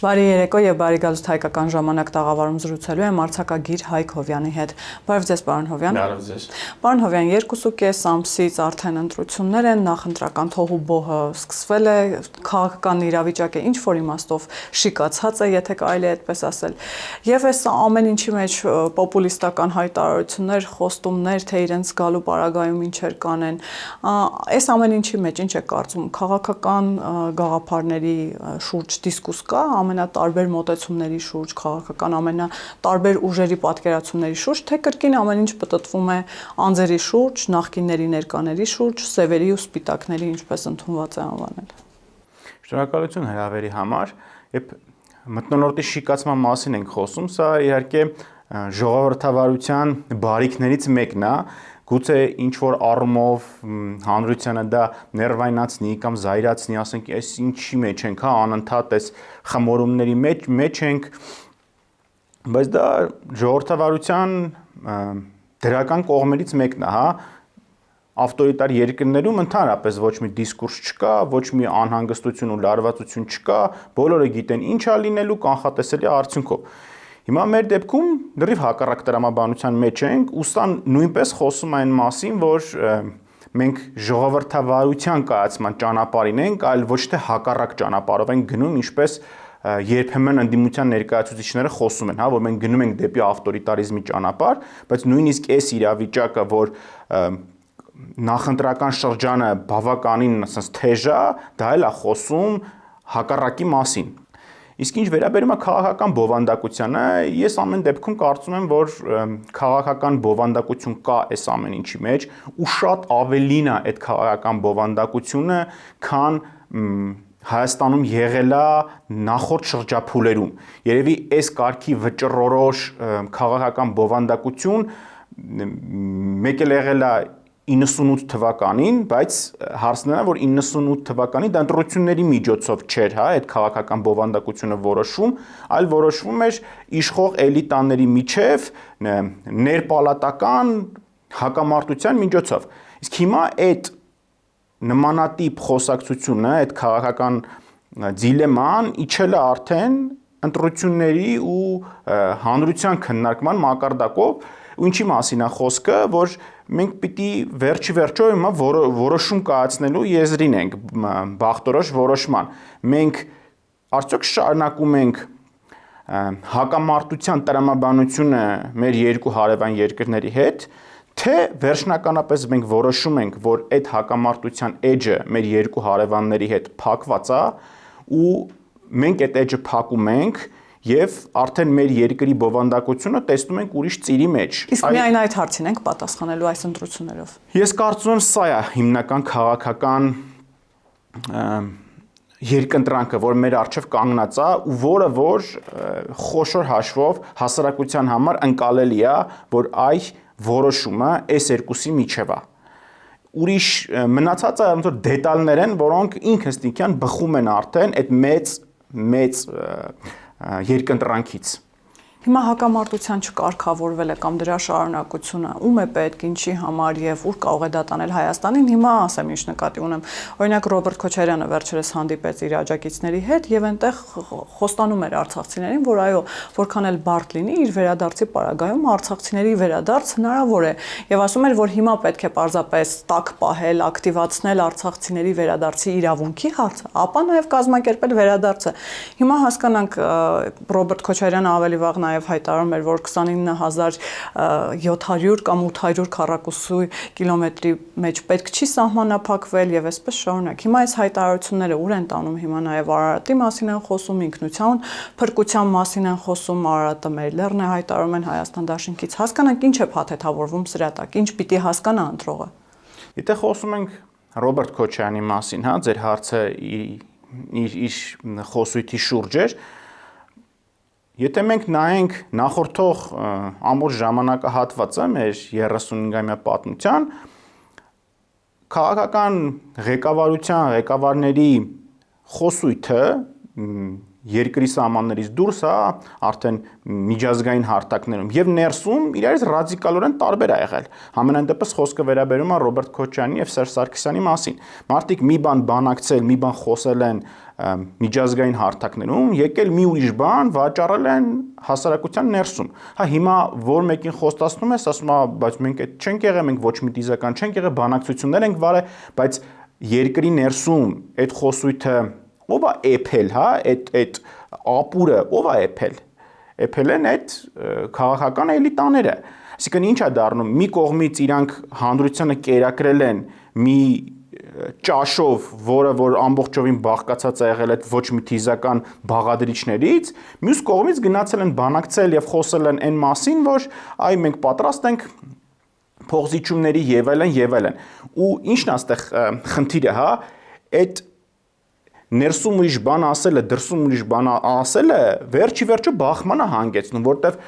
Բարի երեկո եւ բարի գալուստ հայկական ժամանակ տաղավարում զրուցելու եմ արձակագիր Հայկ Հովյանի հետ։ Բարև ձեզ, պարոն Հովյան։ Բարև ձեզ։ Պարոն Հովյան, 2.5 ամսից արդեն ընտրություններ են, նախընտրական թողուբոհը սկսվել է, քաղաքական իրավիճակը ինչ որ իմաստով շիկացած է, եթե կարելի է այդպես ասել։ Եվ այս ամեն ինչի մեջ պոպուլիստական հայտարարություններ, խոստումներ, թե իրենց գալու պարագայում ինչեր կանեն։ Այս ամեն ինչի մեջ ինչ է կարծում, քաղաքական գաղափարների շուրջ դիսկուս կա, ամենատարբեր մոտեցումների շուրջ, քաղաքական ամենատարբեր ուժերի պատկերացումների շուրջ, թե կրկին ամեն ինչ պտտվում է անձերի շուրջ, նախկինների ներկաների շուրջ, սևերի ու սպիտակների, ինչպես ընդունված է անվանել։ Շնորհակալություն հրավերի համար։ Երբ մթնոլորտի շիկացման մասին ենք խոսում, սա իհարկե ժողովրդավարության բարիքներից մեկն է, գուցե ինչ որ առումով հանրությանը դա ներվայնացնի կամ զայրացնի, ասենք, այս ինչի մեջ ենք, հա, անընդհատ այս խմորումների մեջ ենք, բայց դա ժողովրդավարության դրական կողմերից մեկն է, հա, ավտորիտար երկրներում ընդհանրապես ոչ մի դիսկուրս չկա, ոչ մի անհանգստություն ու լարվածություն չկա, բոլորը գիտեն ինչ է լինելու կանխատեսելի արդյունքով։ Հիմա մեր դեպքում լրիվ հակառակ տրամաբանության մեջ ենք, ու սա նույնպես խոսում այն մասին, որ մենք ժողովրդավարության կայացման ճանապարհին ենք, այլ ոչ թե հակառակ ճանապարհով ենք գնում, ինչպես երբեմն ընդդիմության ներկայացուցիչները խոսում են, հա, որ մենք գնում ենք դեպի ավտորիտարիզմի ճանապարհ, բայց նույնիսկ այս իրավիճակը, որ նախընտրական շրջանը բավականին, ասած, թեժ է, դա էլ է խոսում հակառակի մասին։ Իսկ ինչ վերաբերում է քաղաքական բովանդակությանը, ես ամեն դեպքում կարծում եմ, որ քաղաքական բովանդակություն կա այս ամեն ինչի մեջ, ու շատ ավելին է այդ քաղաքական բովանդակությունը, քան Հայաստանում եղել է նախորդ շրջափուլերում։ Երևի այս կարգի վճռորոշ քաղաքական բովանդակություն մեկ էլ եղել է 98 թվականին, բայց հարցն է, որ 98 թվականի դա ընտրությունների միջոցով չէր, հա, այդ քաղաքական բովանդակությունը որոշվում, այլ որոշվում էր իշխող էլիտաների միջև ներպալատական հակամարտության միջոցով։ Իսկ հիմա այդ նմանատիպ խոսակցությունը, այդ քաղաքական դիլեման իջել է արդեն ընտրությունների ու հանրության քննարկման մակարդակով, ու ինչի մասին է խոսքը, որ մենք պիտի վերջիվերջո հիմա որոշում կայացնելու եզրին ենք, բախտորոշ որոշման։ Մենք արդյոք շարունակում ենք հակամարտության տրամաբանությունը մեր երկու հարևան երկրների հետ, թե վերջնականապես մենք որոշում ենք, որ այդ հակամարտության էջը մեր երկու հարևանների հետ փակված է, ու մենք այդ էջը փակում ենք, եւ արդեն մեր երկրի բովանդակությունը տեսնում ենք ուրիշ ծիրի մեջ։ Իսկ միայն այդ հարցին ենք պատասխանելու այս ընտրություններով։ Ես կարծում եմ սա է հիմնական քաղաքական երկընտրանքը, որ մեր առջև կանգնած է, ու որը որ խոշոր հաշվով հասարակության համար ընկալելի է, որ այ որոշումը այս երկուսի միջև է։ Ուրիշ մնացածը ոնց որ դետալներ են, որոնք ինքնստինքյան բխում են արդեն այդ մեծ երկընտրանքից։ Հիմա հակամարտության չկարգավորվել է կամ դրա շարունակությունը ում է պետք, ինչի համար եւ ուր կարող է դա տանել Հայաստանին, հիմա ասեմ ինչ նկատի ունեմ։ Օրինակ Ռոբերտ Քոչարյանը վերջերս հանդիպեց իր աջակիցների հետ եւ այնտեղ խոստանում էր արցախցիներին, որ այո, որքան էլ բարդ լինի, իր վերադարձի պարագայում արցախցիների վերադարձ հնարավոր է եւ ասում էր, որ հիմա պետք է պարզապես տակ պահել, ակտիվացնել արցախցիների վերադարձի իրավունքի հարցը, ապա նաեւ կազմակերպել վերադարձը։ Հիմա հասկանանք Ռոբերտ Քոչարյանը ավելի վաղ նաև հայտարարում էր, որ 29700 կամ 800 քառակուսի կիլոմետրի մեջ պետք չի սահմանափակվել եւ այսպես շարունակ։ Հիմա այս հայտարարությունները ուր են տանում, հիմա նաև Արարատի մասին են խոսում, ինքնության փրկության մասին են խոսում, Արարատը մեր լեռն է, հայտարարում են Հայաստան դաշինքից։ Հասկանանք ինչ է փաթեթավորվում սրա տակ, ինչ պիտի հասկանա ընտրողը։ Եթե խոսում ենք Ռոբերտ Քոչարյանի մասին, հա, ձեր հարցը իր խոսույթի շուրջ էր, եթե մենք նայենք նախորդող ամբողջ ժամանակահատվածը մեր 35-ամյա պատմության, քաղաքական ղեկավարության ղեկավարների խոսույթը երկրի սահմաններից դուրս, արդեն միջազգային հարթակներում եւ ներսում իրարից ռադիկալորեն տարբեր ա եղել։ Համենայն դեպս խոսքը վերաբերում է Ռոբերտ Քոչարյանի եւ Սերժ Սարգսյանի մասին։ Մարդիկ մի բան բանակցել, մի բան խոսել են միջազգային հարթակներում, եկել մի ուրիշ բան վաճառել են հասարակության ներսում։ Հա հիմա որ մեկին խոստացնում ես, ասում է, բայց մենք այդ չենք եղել, մենք ոչ մի դիզական չենք եղել, բանակցություններ ենք վարել, բայց երկրի ներսում այդ խոսույթը ով է էփել, հա, այդ ապուրը ով է էփել։ Էփել են այդ քաղաքական էլիտաները։ Այսինքն ինչ է դառնում, մի կողմից իրանք հանրությանը կերակրել են մի ճաշով, որը որ ամբողջովին բաղկացած է եղել այդ ոչ մի թիզական բաղադրիչներից, մյուս կողմից գնացել են բանակցել եւ խոսել են այն մասին, որ այ մենք պատրաստ ենք փողզիջումների եւ այլն։ Ու ի՞նչն է այստեղ խնդիրը, հա, այդ ներսում ուրիշ բան ասելը, դրսում ուրիշ բան ասելը վերջի վերջը բախմանը հանգեցնում, որտեվ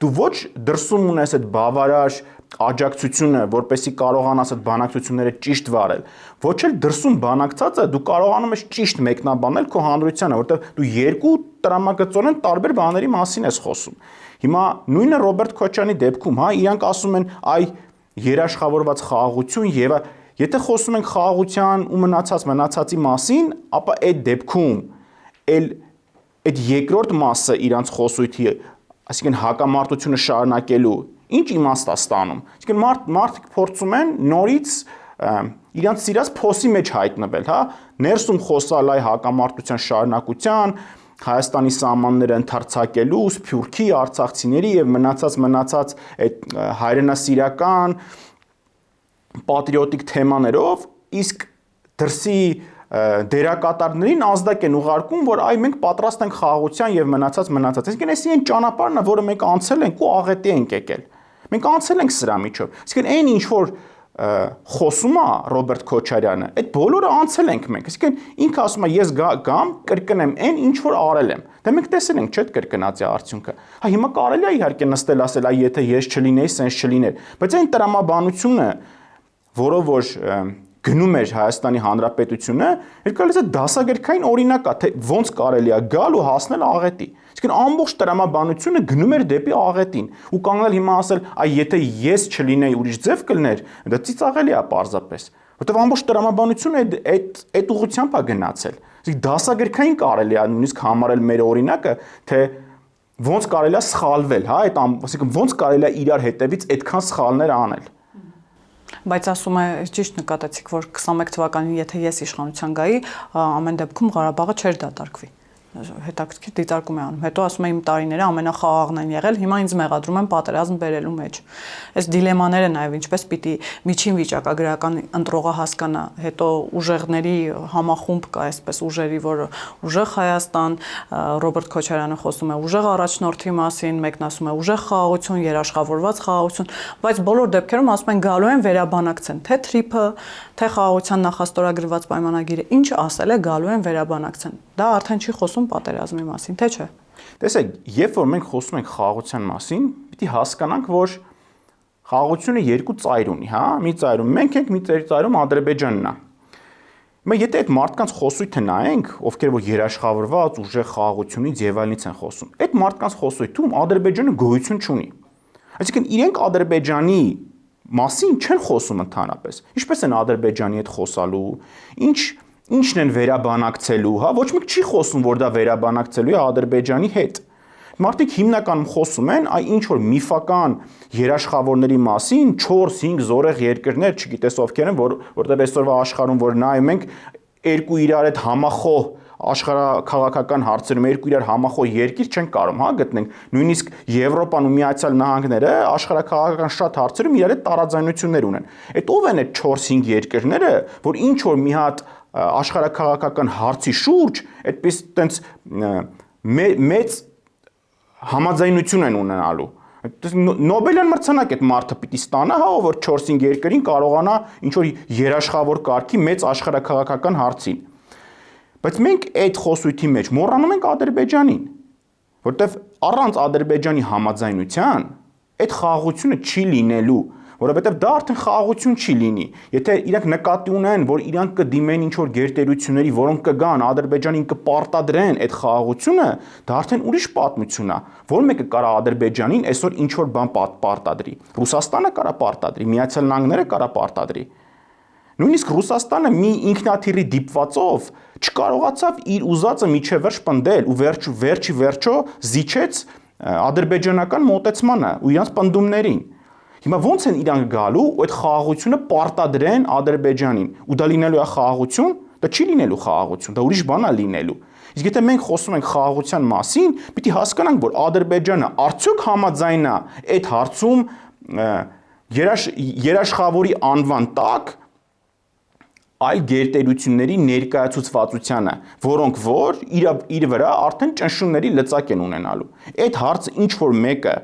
դու ոչ դրսում ունես այդ բավարար աջակցությունը, որպեսի կարողանաս այդ բանակցությունները ճիշտ վարել, ոչ էլ դրսում բանակցածը դու կարողանում ես ճիշտ մեկնաբանել քո հանրությանը, որտեվ դու երկու տրամագծորեն տարբեր բաների մասին ես խոսում։ Հիմա նույնը Ռոբերտ Քոչարյանի դեպքում, հա, իրանք ասում են, այ երաշխավորված խաղաղություն եւ եթե խոսում ենք խաղաղության ու մնացածի մասին, ապա այդ դեպքում այդ երկրորդ մասը իրանց խոսույթի, այսինքն հակամարտությունը շարունակելու ինչ իմաստ է ստանում։ Այսինքն մարդիկ փորձում են նորից իրանց սիրած փոսի մեջ հայտնվել, հա, ներսում խոսալ այ հակամարտության շարունակության, Հայաստանի սահմանները ընդարձակելու, Սփյուռքի, արցախցիների եւ մնացած այդ հայրենասիրական պատրիոտիկ թեմաներով, իսկ դրսի դերակատարներին ազդակ են ուղարկում, որ այ մենք պատրաստ ենք խաղաղության եւ մնացած։ Այսինքն էսի այն ճանապարհն է, որը մենք անցել ենք ու աղետի ենք եկել։ Մենք անցել ենք սրա միջով։ Այսինքն այն ինչ որ խոսում է Ռոբերտ Քոչարյանը, այդ բոլորը անցել ենք մենք։ Այսինքն ինքը ասում է ես գամ կրկնեմ այն ինչ որ արել եմ։ Դե մենք տեսել ենք, չէ՞, կրկնածի արդյունքը։ Հա հիմա կարելի է իհարկե նստել ասել, այ եթե ես չլինեի, սենց չլիներ, բայց այն տրամաբանությունը, որով որ գնում էր Հայաստանի Հանրապետությունը, երկալից է դասագրքային օրինակ է, թե ոնց կարելի է գալ ու հասնել աղետի։ Այսինքն ամբողջ տրամաբանությունը գնում էր դեպի աղետին ու կանգնել հիմա ասել, այ եթե ես չլինեի ուրիշ ձև կլներ, դա ծիծաղելի է պարզապես, որտեղ ամբողջ տրամաբանությունը այդ ուղղությամբ է գնացել։ Այսինքն դասագրքային կարելի է նույնիսկ համարել մեր օրինակը, թե ոնց կարելի է սխալվել, հա, այսինքն ոնց կարելի է իրար հետևից այդքան սխալներ անել։ Բայց ասում է ճիշտ նկատեցիք, որ 21 թվականին եթե ես իշխանության գայի, ամեն դեպքում Ղարաբաղը չէր դատարկվի։ Հետաքրքիր դիտարկում է անում։ Հետո ասում է իմ տարիները ամենախաղաղն են եղել, հիմա ինձ մեղադրում են պատերազմ բերելու մեջ։ Այս դիլեմաները նաև ինչպես պիտի միջին վիճակագրական ընտրողը հասկանա, հետո ուժեղների համախումբ կա, այսպես ուժերի, որ ուժեղ Հայաստան, Ռոբերտ Քոչարյանը խոսում է ուժեղ առաջնորդի մասին, մեկն ասում է ուժեղ խաղաղություն, երաշխավորված խաղաղություն, բայց բոլոր դեպքերում ասում են գալու են վերաբանակցեն, թե թրիփը, թե խաղաղության նախաստորագրված պայմանագիրը, ինչ ասել է գալու են վերաբանակցեն։ Դա արդեն չի խոսում պատերազմի մասին, թե չէ։ Տեսեք, երբ որ մենք խոսում ենք խաղաղության մասին, պիտի հասկանանք, որ խաղաղությունը երկու ծայր ունի, հա, մի ծայրում մենք ենք, մի ծայրում Ադրբեջանն է։ Հիմա եթե այդ մարդկանց խոսույթը նայենք, ովքեր որ երաշխավորված ուժեղ խաղաղությունից եւ այլնից են խոսում, այդ մարդկանց խոսույթում Ադրբեջանը գոյություն չունի։ Այսինքն իրենք Ադրբեջանի մասին չեն խոսում ընդհանրապես։ Ինչպես են Ադրբեջանի հետ խոսալու, ինչն են վերաբանակցելու, հա, ոչ մեկ չի խոսում, որ դա վերաբանակցելու է Ադրբեջանի հետ։ Մարդիկ հիմնականում խոսում են այ ինչ որ միֆական երաշխավորների մասին, 4-5 զորեղ երկրներ, չգիտես ովքեր են, որտեղ այսօրվա աշխարհում որ նայում ենք, երկու իրար հետ համախոհ աշխարհաքաղաքական հարցերում երկու իրար համախոհ երկիր չեն կարող, հա, գտնենք։ Նույնիսկ Եվրոպան ու Միացյալ Նահանգները աշխարհաքաղաքական շատ հարցերում իրար հետ տարաձայնություններ ունեն։ Այդ ով են այդ 4-5 երկրները, որ ինչ որ մի հատ աշխարհաքաղաքական հարցի շուրջ այդպես տենց մեծ համաձայնություն են ունենալու։ Նոբելյան մրցանակ այդ մարդը պիտի ստանա, հա, որ 4-5 երկրին կարողանա ինչ որ երաշխավոր կարգի մեծ աշխարհաքաղաքական հարցին։ Բայց մենք այդ խոսույթի մեջ մոռանում ենք Ադրբեջանին, որտեվ առանց Ադրբեջանի համաձայնության այդ խաղաղությունը չի լինելու, որովհետև դա արդեն խաղաղություն չի լինի։ Եթե իրանք նկատի ունեն, որ իրանք կդիմեն ինչ-որ գերտերությունների, որոնք կգան Ադրբեջանին կպարտադրեն այդ խաղաղությունը, դա արդեն ուրիշ պատմություն է։ Որ մեկը կարա Ադրբեջանին այսօր ինչ-որ բան պարտադրի։ Ռուսաստանը կարա պարտադրի, Միացյալ Նահանգները կարա պարտադրի։ Նույնիսկ Ռուսաստանը մի ինքնաթիռի դիպվածով չկարողացավ իր ուզածը միջև վերջ պնդել ու վերջի վերջո զիջեց ադրբեջանական մոտեցմանը ու իրանց պնդումներին։ Հիմա ո՞նց են իրանք գալու ու այդ խաղաղությունը պարտադրեն Ադրբեջանին։ Ու դա լինելու է խաղաղություն, դա չի լինելու խաղաղություն, դա ուրիշ բան է լինելու։ Իսկ եթե մենք խոսում ենք խաղաղության մասին, պիտի հասկանանք, որ Ադրբեջանը արդյոք համաձայն է այդ հարցում երաշխավորի անվան տակ այլ գերտերությունների ներկայացուցվածությանը, որոնք որ իր վրա արդեն ճնշումների լծակ են ունենալու։ Այդ հարցը ինչ որ մեկը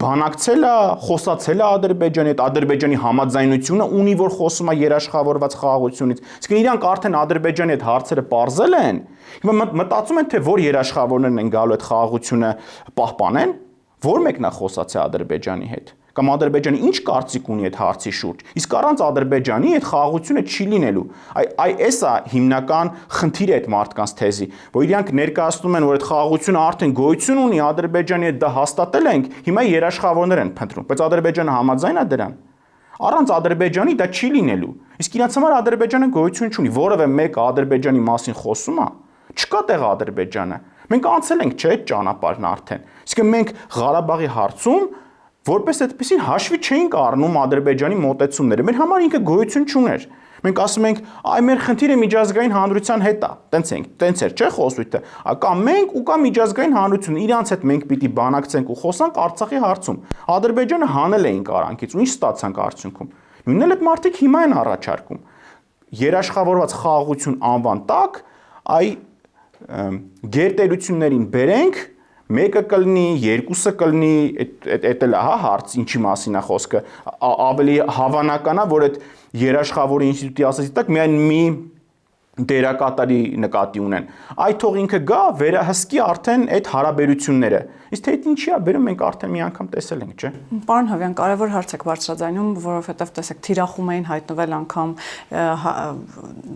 բանակցել է, խոսացել է Ադրբեջանի հետ, Ադրբեջանի համաձայնությունը ունի, որ խոսում է երաշխավորված խաղաղությունից։ Իսկ իրանք արդեն Ադրբեջանի հետ հարցերը պարզել են, հիմա մտածում են, թե որ երաշխավորներն են գալու այդ խաղաղությունը պահպանեն, որ մեկն է խոսացել Ադրբեջանի հետ։ Կամ Ադրբեջանը ինչ կարծիք ունի այդ հարցի շուրջ։ Իսկ առանց Ադրբեջանի այդ խաղաղությունը չի լինելու։ Այս է հիմնական խնդիրը այդ մարդկանց թեզի, որ իրանք ներկայացնում են, որ այդ խաղաղությունը արդեն գոյություն ունի, Ադրբեջանի հետ դա հաստատել ենք, հիմա երաշխավորներ են փնտրում, բայց Ադրբեջանը համաձայն է դրան։ Առանց Ադրբեջանի դա չի լինելու։ Իսկ իրանց համար Ադրբեջանը գոյություն չունի, որևէ մեկը Ադրբեջանի մասին խոսում է, չկա տեղ Ադրբեջանը։ Մենք անցել ենք, չէ՞, այդ ճանապարհն արդեն։ Իսկ մենք Ղարաբաղի հարցում որպես այդպեսին հաշվի չէինք առնում Ադրբեջանի մոտեցումները։ Մեր համար ինքը գոյություն չուներ։ Մենք ասում ենք, այ մեր խնդիրը միջազգային հանրության հետ է։ Տենց էր, չէ՞ խոսույթը։ Կա մենք ու կա միջազգային հանրությունը, իրանց հետ մենք պիտի բանակցենք ու խոսանք Արցախի հարցում։ Ադրբեջանը հանել էին կարանքից, ու ինչ ստացանք արդյունքում։ Նույնն էլ այդ մարդիկ հիմա են առաջարկում։ Երաշխավորված խաղաղություն անվան տակ, այ գերտերություններին բերենք, մեկը կլինի, երկուսը կլինի, այդ էլ է հարց, ինչի մասին է խոսքը, ավելի հավանական է, որ այդ երաշխավորի ինստիտուտի ասացի տակ միայն մի դերակատարի նկատի ունեն։ Այդ թող ինքը գա, վերահսկի արդեն այդ հարաբերությունները։ Իսկ թե ինչի է բերում, մենք արդեն մի անգամ տեսել ենք, չէ՞։ Պարոն Հովյան, կարևոր հարց եք բարձրաձայնում, որովհետև տեսեք, թիրախում էին հայտնվել անգամ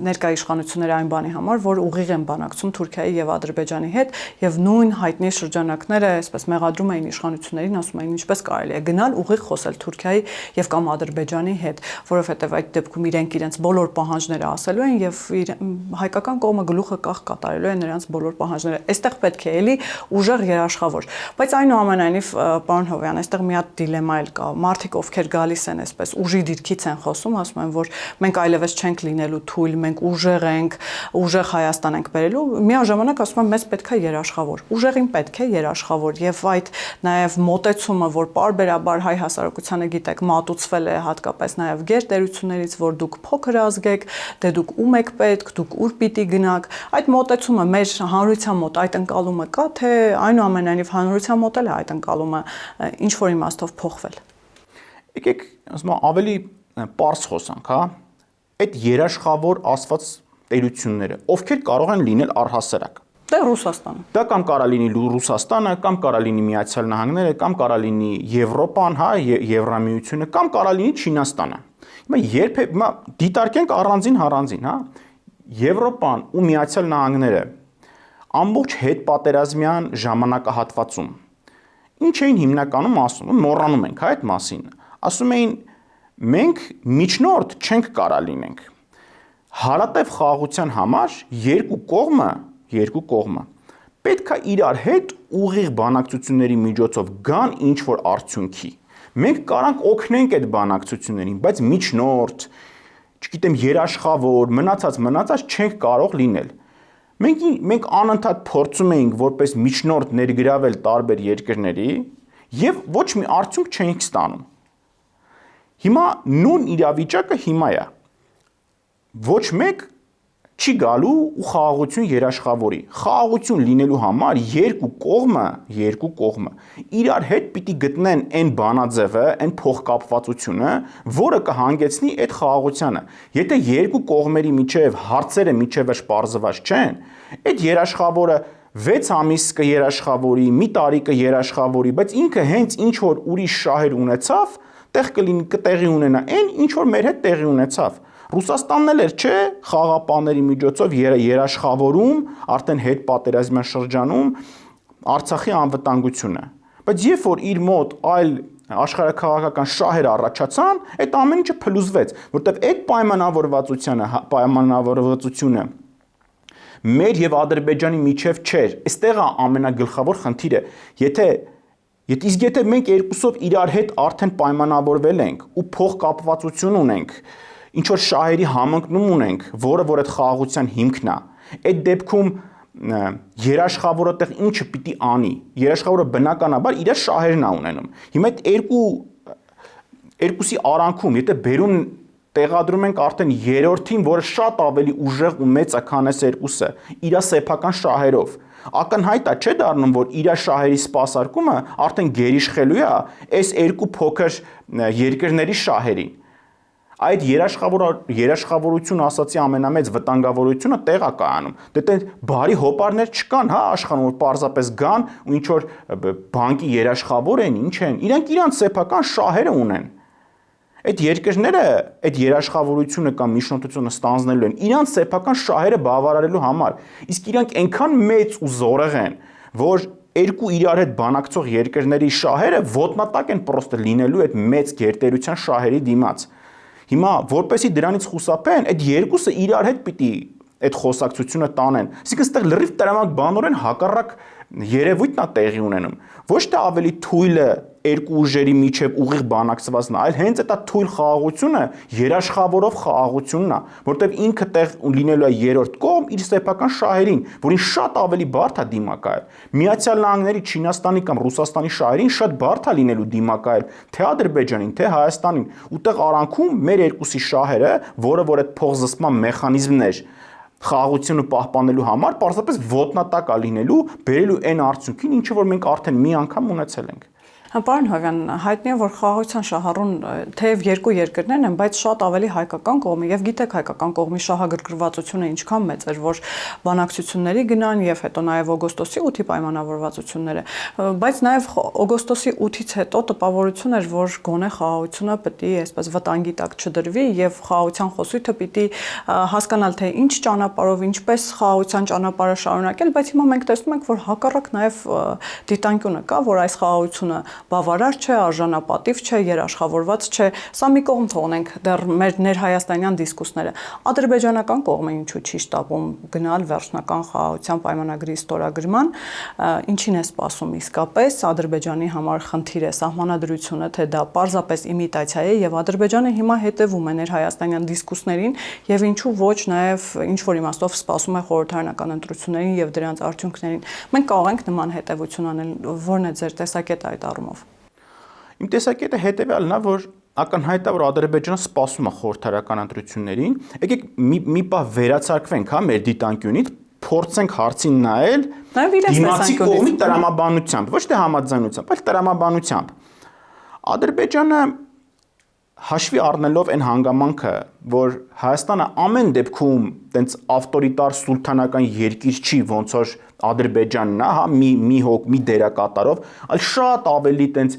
ներկայ իշխանությունները այն բանի համար, որ ուղիղ են բանակցում Թուրքիայի եւ Ադրբեջանի հետ, եւ նույն հայտնի շրջանակները այսպես մեղադրում էին իշխանություններին, ասում էին ինչպես կարելի է գնալ ուղիղ խոսել Թուրքիայի եւ կամ Ադրբեջանի հետ, որովհետև այդ դեպքում իրենց բոլոր պահանջները ասելու են եւ հայկական կողմը գլուխը կախ կատարելու է նրանց բոլոր պահանջները։ Այստեղ պետք է էլի ուժեղ երաշխավոր։ Բայց այնուամենայնիվ, պարոն Հովյան, այստեղ մի հատ դիլեմա էլ կա։ Մարդիկ, ովքեր գալիս են այսպես ուժի դիրքից են խոսում, ասում են, որ մենք այլևս չենք լինելու թույլ, մենք ուժեղ ենք, ուժեղ Հայաստան ենք բերելու, միաժամանակ ասում են, մեզ պետք է երաշխավոր։ Ուժեղին պետք է երաշխավոր եւ այդ նաեւ մոտեցումը, որ պարբերաբար հայ հասարակությանը գիտեք, մատուցվել է հատկապես նաեւ գերտերություններից, որ դուք փոքր ազգ եք, դե դուք ում եք պետք, դուք ուր պիտի գնաք, այդ մոտեցումը մեր հանրության մոտ այդ ընկալումը կա, թե այնուամենայնիվ հանրության մոտ էլ է այդ ընկալումը ինչ որ իմաստով փոխվել։ Եկեք, ասում եմ, ավելի պարզ խոսանք, հա։ Այդ երաշխավոր ասված տերությունները, ովքեր կարող են լինել առհասարակ։ Դե Ռուսաստանը։ Դա կամ կարա լինի Ռուսաստանը, կամ կարա լինի Միացյալ Նահանգները, կամ կարա լինի Եվրոպան, հա, Եվրամիությունը, կամ կարա լինի Չինաստանը։ Հիմա դիտարկենք առանձին, հա։ Եվրոպան ու Միացյալ Նահանգները ամբողջ հետպատերազմյան ժամանակահատվածում ինչ էին հիմնականում ասում, մոռանում ենք այդ մասին, ասում էին մենք միջնորդ չենք կարա լինենք։ Հարատև խաղաղության համար երկու կողմը պետք է իրար հետ ուղիղ բանակցությունների միջոցով գան ինչ որ արդյունքի։ Մենք կարանք օգնենք այդ բանակցություններին, բայց միջնորդ, չգիտեմ, երաշխավոր, մնացած չենք կարող լինել։ Մենք անընդհատ փորձում էինք որպես միջնորդ ներգրավել տարբեր երկրների եւ ոչ մի արդյունք չենք ստանում։ Հիմա նույն իրավիճակը հիմա է։ Ոչ մեկ չի գալու ու խաղաղություն երաշխավորի։ Խաղաղություն լինելու համար երկու կողմը իրար հետ պիտի գտնեն այն բանաձևը, այն փոխկապվածությունը, որը կհանգեցնի այդ խաղաղությանը։ Եթե երկու կողմերի միջև հարցերը միջևը պարզված չեն, այդ երաշխավորը 6 ամիս կերաշխավորի, մի տարի կերաշխավորի, բայց ինքը հենց ինչ որ ուրիշ շահեր ունեցավ, տեղ կտեղի ունենա այն, ինչ որ մեր հետ տեղի ունեցավ։ Ռուսաստանն էլ էր, չէ, խաղապաների միջոցով երաշխավորում, արդեն հետ պատերազմյան շրջանում Արցախի անվտանգությունը։ Բայց երբ որ իր մոտ այլ աշխարհաքաղաքական շահեր առաջացան, այդ ամեն ինչը փլուզվեց, որտեղ այդ պայմանավորվածությունը մեր եւ Ադրբեջանի միջև չէր։ Այստեղ է ամենագլխավոր խնդիրը։ Եթե մենք երկուսով իրար հետ արդեն պայմանավորվել ենք ու փոխկապվածություն ունենք, ինչ որ շահերի համընկնում ունենք, որը որ այդ խաղաղության հիմքն է, այդ դեպքում երաշխավորը տեղ ինչը պիտի անի։ Երաշխավորը բնականաբար իր շահերն է ունենում։ Հիմա այդ երկուսի արանքում, եթե բերուն տեղադրում ենք արդեն երրորդին, որը շատ ավելի ուժեղ ու մեծ է, քան այս երկուսը, իր սեփական շահերով, ակնհայտ է չէ դառնում, որ իր շահերի սպասարկումը արդեն գերիշխելու է այս երկու փոքր երկրների շահերին։ Այդ երաշխավորություն ասացի ամենամեծ վտանգավորությունը տեղ է կայանում։ Դե բարի հոպարներ չկան, հա, աշխարհում, որ պարզապես գան ու ինչ որ բանկի երաշխավոր են, ինչ են, իրանք սեփական շահերը ունեն։ Այդ երկրները այդ երաշխավորությունը կամ միջնորդությունը ստանձնելու են իրանք սեփական շահերը բավարարելու համար։ Իսկ իրանք այնքան մեծ ու զորեղ են, որ երկու իրար հետ բանակցող երկրների շահերը ոտնատակ են պրոստը լինելու այդ մեծ գերտերության շահերի դիմաց։ Հիմա որպեսի դրանից խուսափեն, այդ երկուսը իրար հետ պիտի այդ խոսակցությունը տանեն։ Այսինքն այստեղ լրիվ տրամակ բանորեն հակառակ երևույթն է տեղի ունենում։ Ոչ թե ավելի թույլը երկու ուժերի միջև ուղիղ բանակցվածն է, այլ հենց այդ թույլ խաղաղությունը երաշխավորով խաղաղությունն է, որտեղ ինքը տեղ լինելու է երրորդ կողմ իր սեփական շահերին, որին շատ ավելի բարդ է դիմակայել։ Միացյալ Նահանգների, Չինաստանի կամ Ռուսաստանի շահերին շատ բարդ է լինելու դիմակայել թե Ադրբեջանին, թե Հայաստանին, ուտեղ արանքում մեր երկուսի շահերը, որը որ այդ փոխզսպման մեխանիզմն էր խաղաղությունը պահպանելու համար, պարզապես ոտնատակ է լինելու, բերելու այն արդյունքին, ինչը որ մենք արդեն մի անգամ ունեցել ենք։ Պարոն Հովյան, հայտնի է, որ խաղաղության շահառուն թեև երկու երկրներն են, բայց շատ ավելի հայկական կողմի եւ գիտեք հայկական կողմի շահագրգռվածությունը ինչքան մեծ էր, որ բանակցությունների գնան եւ հետո նաեւ օգոստոսի 8-ի պայմանավորվածությունները, բայց նաեւ օգոստոսի 8-ից հետո տպավորություն էր, որ գոնե խաղաղությունը պետք է այսպես վտանգի տակ չդրվի եւ խաղաղության խոսույթը պիտի հասկանալ թե ինչ ճանապարհով, ինչպես խաղաղության ճանապարհը շարունակել, բայց հիմա մենք տեսնում ենք, որ հակառակ նաեւ դիտանկյունը կա, որ այս խաղաղությունը բավարար չէ, արժանապատիվ չէ, երաշխավորված չէ։ Սա մի կողմ թողնենք դեռ մեր ներհայաստանյան դիսկուսները։ Ադրբեջանական կողմը ինչու չի շտապում գնալ վերջնական խաղաղության պայմանագրի ստորագրման, ինչին է սպասում իսկապես Ադրբեջանի համար խնդիր է սահմանադրությունը, թե դա պարզապես իմիտացիա է եւ Ադրբեջանը հիմա հետևում է ներհայաստանյան դիսկուսներին եւ ինչու ոչ նաեւ ինչ որ իմաստով սպասում է խորհրդարանական ընտրություններին եւ դրանց արդյունքներին։ Մենք կարող ենք նման հետևություն անել, որն է ձեր տեսակետը այդ առումով։ Իմ տեսակետը հետևյալն է, որ ակնհայտ է, որ Ադրբեջանը սպասում է խորհրդարանական ընտրություններին։ Եկեք մի պահ վերացարկվենք, հա, մեր դիտանկյունից, փորձենք հարցին նայել դիմացի կողմի տրամաբանությամբ, ոչ թե համաձայնությամբ, այլ տրամաբանությամբ։ Ադրբեջանը հաշվի առնելով այն հանգամանքը, որ Հայաստանը ամեն դեպքում տենց ավտորիտար սուլթանական երկիր չի, ոնց որ Ադրբեջանն է, հա, մի դերակատարով, այլ շատ ավելի տենց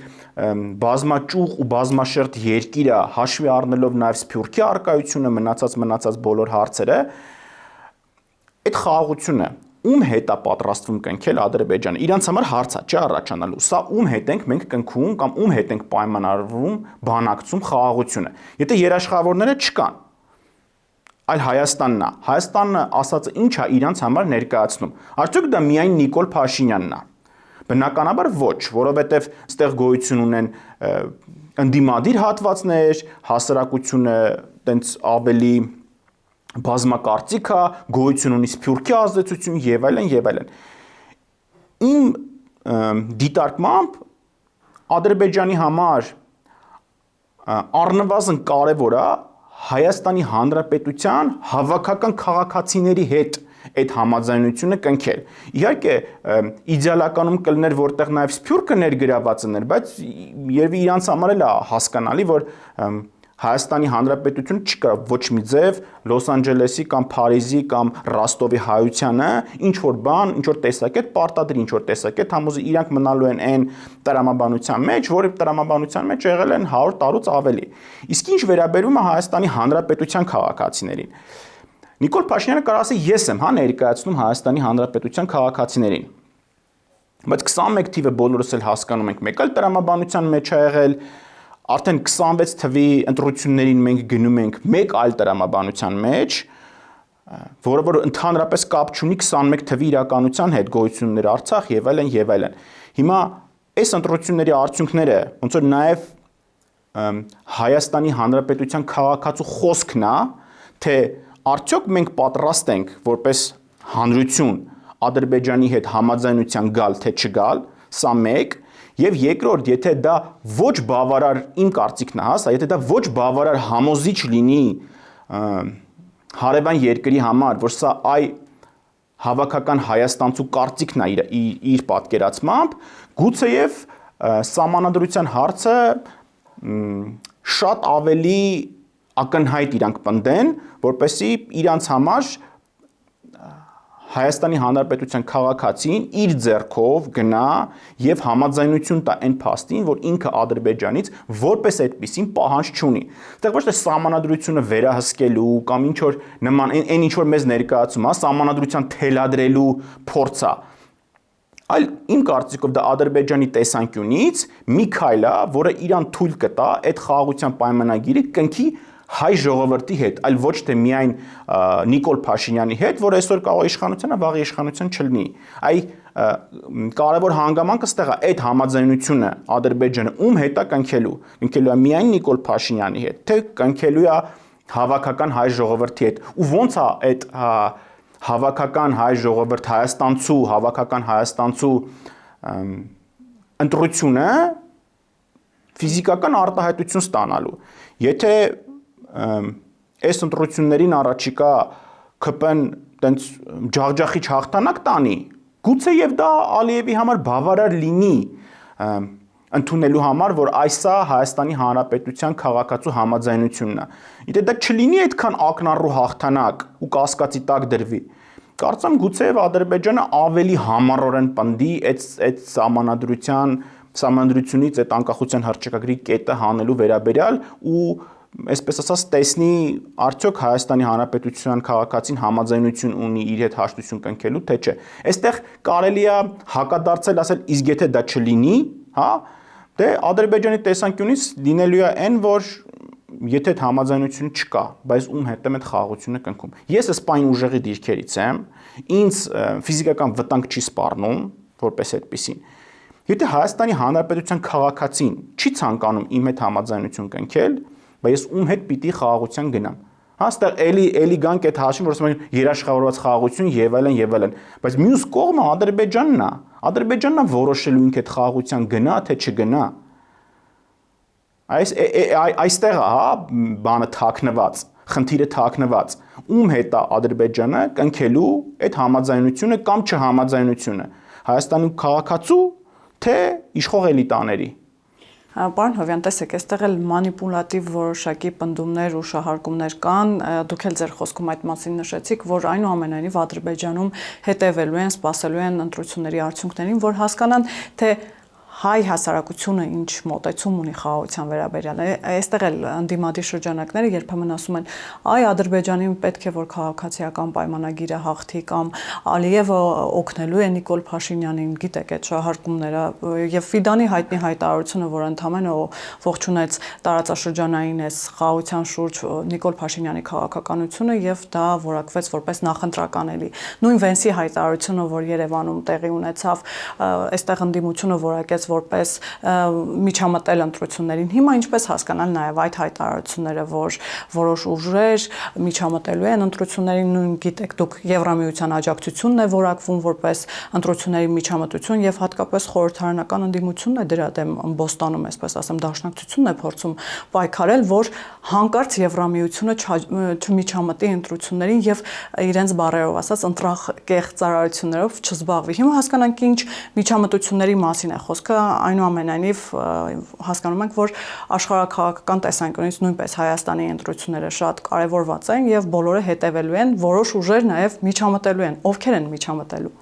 բազմաճյուղ ու բազմաշերտ երկիր է, հաշվի առնելով նաև Սփյուռքի արկայությունը, մնացած բոլոր հարցերը, այդ խաղաղությունը ում հետ է պատրաստվում կնքել Ադրբեջանը։ Իրանց համար հարց է, չէ՞ առաջանալու։ Սա ում հետ ենք մենք կնքում կամ ում հետ ենք պայմանավորվում, բանակցում խաղաղությունը։ Եթե երաշխավորները չկան, այլ Հայաստանն է։ Հայաստանը ասածը ինչ է իրանց համար ներկայացնում։ Արդյոք դա միայն Նիկոլ Փաշինյանն է։ Բնականաբար ոչ, որովհետև այստեղ գոյություն ունեն ընդդիմադիր հատվածներ, հասարակությունը տենց ավելի բազմակարծիք է, գոյություն ունի Սփյուռքի ազդեցություն եւ այլն եւ այլն։ Իմ դիտարկմամբ Ադրբեջանի համար առնվազն կարևոր է Հայաստանի Հանրապետության հավաքական քաղաքացիների հետ այդ համաձայնությունը կնքել։ Իհարկե իդեալականում կլներ, որտեղ նաև Սփյուռքը ներգրաված էր, բայց երևի իրանց համար էլ է հասկանալի, որ Հայաստանի Հանրապետությունը չկա ոչ մի ձև Լոս Անջելեսի կամ Փարիզի կամ Ռոստովի հայությանը ինչ որ բան, ինչ որ տեսակետ պարտադրի, ինչ որ տեսակետ համոզի իրանք մնալու են այն տրամաբանության մեջ, որը տրամաբանության մեջ եղել են 100 տարուց ավելի։ Իսկ ինչ վերաբերում է Հայաստանի Հանրապետության քաղաքացիներին։ Նիկոլ Փաշինյանը կարող ասի ես եմ, ներկայացնում Հայաստանի Հանրապետության քաղաքացիներին։ Բայց 21 թիվը բոլորս էլ հասկանում ենք, մեկ էլ տրամաբանության մեջ է եղել, արդեն 26 թվի ընտրություններին մենք գնում ենք մեկ այլ տրամաբանության մեջ, որը որ ընդհանրապես կապ չունի 21 թվի իրականության հետ, գոյություններ Արցախ եւ այլն եւ այլն։ Հիմա այս ընտրությունների արդյունքները ոնց որ նաեւ Հայաստանի Հանրապետության քաղաքացու խոսքն է, թե արդյոք մենք պատրաստ ենք որպես հանրություն Ադրբեջանի հետ համաձայնության գալ թե չգալ, սա մեկ, եւ երկրորդ, եթե դա ոչ բավարար իմ կարծիքն է, սա եթե դա ոչ բավարար համոզիչ լինի հարևան երկրի համար, որ սա հավաքական հայաստանցու կարծիքն է իր պատկերացմամբ, գուցեև սահմանադրության հարցը շատ ավելի ակնհայտ իրանք պնդեն, որպեսզի իրանց համար Հայաստանի Հանրապետության քաղաքացին իր ձեռքով գնա եւ համաձայնություն տա այն փաստին, որ ինքը Ադրբեջանից որպես այդպեսին պահանջ չունի։ Այդտեղ ոչ թե սահմանադրությունը վերահսկելու կամ ինչ որ նման այն ինչ որ մեզ ներկայացում է, սահմանադրության թելադրելու փորձ է, այլ իմ կարծիքով դա Ադրբեջանի տեսանկյունից մի քայլ է, որը իրան թույլ կտա այդ խաղաղության պայմանագիրը կնքի հայ ժողովրդի հետ, այլ ոչ թե միայն Նիկոլ Փաշինյանի հետ, որ այսօր կարող իշխանության է, վաղ իշխանության չլինի։ Կարևոր հանգամանքը ստեղ է այդ համաձայնությունը Ադրբեջանը ում հետ է կնքելու։ Կնքելու է միայն Նիկոլ Փաշինյանի հետ, թե կնքելու է հավաքական հայ ժողովրդի հետ։ Ու ո՞նց է այդ հավաքական հայ ժողովրդ հավաքական հայաստանցու ընտրությունը ֆիզիկական արտահայտություն ստանալու։ Եթե այս ընտրություններին առաջիկա ԿՊ-ն տենց ջախջախիչ հաղթանակ տանի, գուցե եւ դա Ալիևի համար բավարար լինի ընդունելու համար, որ այսա Հայաստանի Հանրապետության քաղաքացու համաձայնությունն է։ Եթե դա չլինի այդքան ակնառու հաղթանակ ու կասկածի տակ դրվի, կարծեմ գուցեև Ադրբեջանը ավելի համառորեն պնդի այդ սահմանադրությունից այդ անկախության հռչակագրի կետը հանելու վերաբերյալ ու այսպես ասած տեսնի արդյոք Հայաստանի Հանրապետության քաղաքացին համաձայնություն ունի իր հետ հաշտություն կնքելու թե չէ։ Այստեղ կարելի է հակադարձել, ասել իսկ եթե դա չլինի, հա, դե Ադրբեջանի տեսանկյունից լինելու է այն, որ եթե այդ համաձայնությունը չկա, բայց ում հետ է այդ խաղաղությունը կնքում։ Ես սպայն ուժեղի դիրքերից եմ, ինձ ֆիզիկական վտանգ չի սպառնում, որպես այդպեսին։ Եթե Հայաստանի Հանրապետության քաղաքացին չի ցանկանում իմ հետ համաձայնություն կնքել, բայց ես ում հետ պիտի խաղաղության գնամ։ Հա, այստեղ էլի գանք այդ հաշվին, որ ասում են երաշխավորված խաղաղություն եւ այլն, բայց մյուս կողմը Ադրբեջանն է։ Ադրբեջանն է որոշելու ինքը այդ խաղաղության գնա թե չգնա։ Այստեղ է, հա, բանը թաքնված, խնդիրը թաքնված։ Ում հետ է Ադրբեջանը կնքելու այդ համաձայնությունը կամ չհամաձայնությունը։ Հայաստանի քաղաքացու թե իշխող էլիտաների։ Պարոն Հովյան, տեսեք, այստեղ էլ մանիպուլատիվ որոշակի պնդումներ ու շահարկումներ կան, դուք էլ ձեր խոսքում այդ մասին նշեցիք, որ այնուամենայնիվ Ադրբեջանում հետևելու են, սպասելու են ընտրությունների արդյունքներին, որ հասկանան, թե հայ հասարակությունը ինչ մոտեցում ունի խաղաղության վերաբերյալ։ Այստեղ էլ ընդդիմադիր շրջանակները երբեմն ասում են, այ Ադրբեջանին պետք է որ քաղաքացիական պայմանագիրը հաղթի կամ Ալիևը օգնելու է Նիկոլ Փաշինյանին, գիտեք այդ շահարկումները եւ Ֆիդանի հայտնի հայտարարությունը, որ ընդամենը ողջունեց տարածաշրջանային այս խաղաղության շուրջ Նիկոլ Փաշինյանի քաղաքականությունը եւ դա որակվեց որպես նախընտրական էլի։ Նույն Վենսի հայտարարությունը, որ Երևանում տեղի ունեցավ, այստեղ ընդդիմությունը որակեց որպես միջամտել ընտրություններին։ Հիմա ինչպես հասկանալ նաև այդ հայտարարությունները, որ որոշ ուժեր միջամտելու են ընտրություններին, նույն գիտեք դուք Եվրամիության աջակցությունն է որակվում որպես ընտրությունների միջամտություն եւ հատկապես խորհրդարանական ընդդիմությունն է դրա դեմ Բոստոնում, այսպես ասեմ, դաշնակցությունն է փորձում պայքարել, որ հանկարծ Եվրամիությունը չմիջամտի ընտրություններին եւ իրենց բառերով ասած ընտրախ կեղծարարություններով չզբաղվի։ Հիմա հասկանանք ինչ միջամտությունների մասին է խոսքը, այնուամենայնիվ հասկանում ենք, որ աշխարհաքաղաքական տեսանկյունից նույնպես Հայաստանի ընտրությունները շատ կարևորված են եւ բոլորը հետևելու են, որոշ ուժեր նաեւ միջամտելու են, ովքեր են միջամտելու։